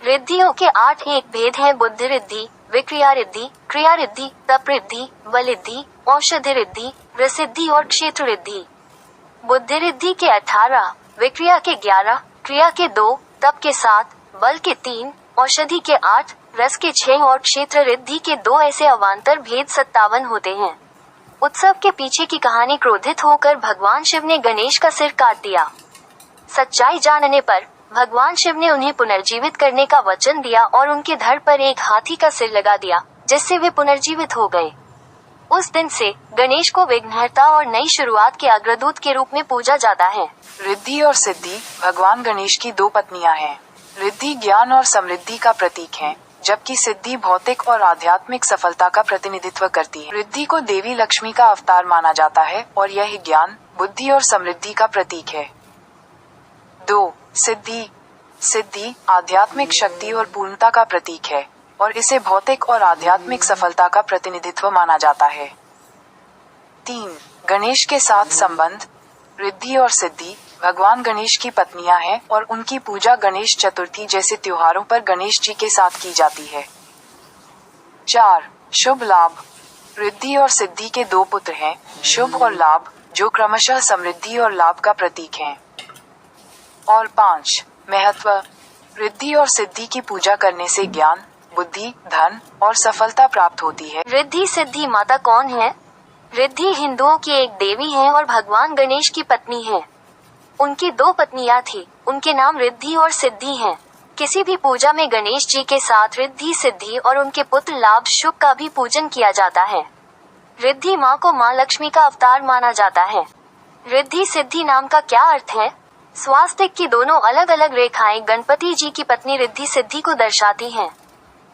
रिद्धियों के 8 एक भेद हैं बुद्धि रिद्धि, विक्रिया रिद्धि, क्रिया रिद्धि, तप रिद्धि, बलिद्धि, औषधि रिद्धि, रसिद्धि और क्षेत्र रिद्धि। बुद्धि रिद्धि के 18, विक्रिया के 11, क्रिया के 2, तप के 7, बल के 3, औषधि के 8, रस के 6 और क्षेत्र रिद्धि के 2 ऐसे अवान्तर भेद 57 होते हैं। उत्सव के पीछे की कहानी। क्रोधित होकर भगवान शिव ने गणेश का सिर काट दिया। सच्चाई जानने पर भगवान शिव ने उन्हें पुनर्जीवित करने का वचन दिया और उनके धड़ पर एक हाथी का सिर लगा दिया, जिससे वे पुनर्जीवित हो गए। उस दिन से गणेश को विघ्नहर्ता और नई शुरुआत के अग्रदूत के रूप में पूजा जाता है। रिद्धि और सिद्धि भगवान गणेश की 2 पत्नियां हैं। रिद्धि ज्ञान और समृद्धि का प्रतीक है, जबकि सिद्धि भौतिक और आध्यात्मिक सफलता का प्रतिनिधित्व करती है। रिद्धि को देवी लक्ष्मी का अवतार माना जाता है और यह ज्ञान, बुद्धि और समृद्धि का प्रतीक है। 2. सिद्धि। सिद्धि आध्यात्मिक शक्ति और पूर्णता का प्रतीक है और इसे भौतिक और आध्यात्मिक सफलता का प्रतिनिधित्व माना जाता है। 3. गणेश के साथ संबंध। रिद्धि और सिद्धि भगवान गणेश की पत्नियां हैं और उनकी पूजा गणेश चतुर्थी जैसे त्योहारों पर गणेश जी के साथ की जाती है। 4. शुभ लाभ। रिद्धि और सिद्धि के 2 पुत्र हैं, शुभ और लाभ, जो क्रमशः समृद्धि और लाभ का प्रतीक हैं। और 5. महत्व। रिद्धि और सिद्धि की पूजा करने से ज्ञान, बुद्धि, धन और सफलता प्राप्त होती है। रिद्धि सिद्धि माता कौन है? रिद्धि हिंदुओं की एक देवी है और भगवान गणेश की पत्नी है। उनकी 2 पत्नियां थी, उनके नाम रिद्धि और सिद्धि हैं। किसी भी पूजा में गणेश जी के साथ रिद्धि सिद्धि और उनके पुत्र लाभ शुभ का भी पूजन किया जाता है। रिद्धि माँ को माँ लक्ष्मी का अवतार माना जाता है। रिद्धि सिद्धि नाम का क्या अर्थ है? स्वास्तिक की दोनों अलग अलग रेखाएं गणपति जी की पत्नी रिद्धि सिद्धि को दर्शाती हैं।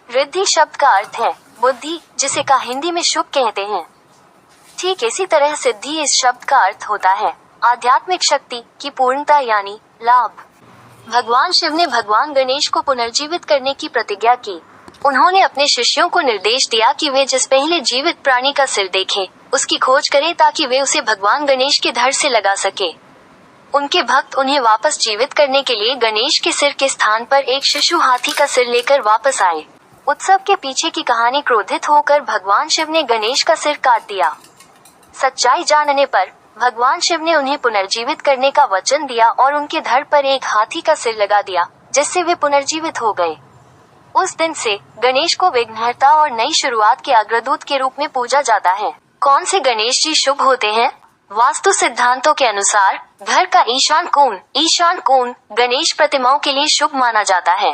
रिद्धि शब्द का अर्थ है बुद्धि, जिसे का हिंदी में शुभ कहते हैं। ठीक इसी तरह सिद्धि इस शब्द का अर्थ होता है आध्यात्मिक शक्ति की पूर्णता यानी लाभ। भगवान शिव ने भगवान गणेश को पुनर्जीवित करने की प्रतिज्ञा की। उन्होंने अपने शिष्यों को निर्देश दिया कि वे जिस पहले जीवित प्राणी का सिर देखें, उसकी खोज करें ताकि वे उसे भगवान गणेश के धड़ से लगा सके। उनके भक्त उन्हें वापस जीवित करने के लिए गणेश के सिर के स्थान पर एक शिशु हाथी का सिर लेकर वापस आए। उत्सव के पीछे की कहानी। क्रोधित होकर भगवान शिव ने गणेश का सिर काट दिया। सच्चाई जानने पर भगवान शिव ने उन्हें पुनर्जीवित करने का वचन दिया और उनके धड़ पर एक हाथी का सिर लगा दिया, जिससे वे पुनर्जीवित हो गए। उस दिन से गणेश को विघ्नहर्ता और नई शुरुआत के अग्रदूत के रूप में पूजा जाता है। कौन से गणेश जी शुभ होते हैं? वास्तु सिद्धांतों के अनुसार घर का ईशान कोण गणेश प्रतिमाओं के लिए शुभ माना जाता है।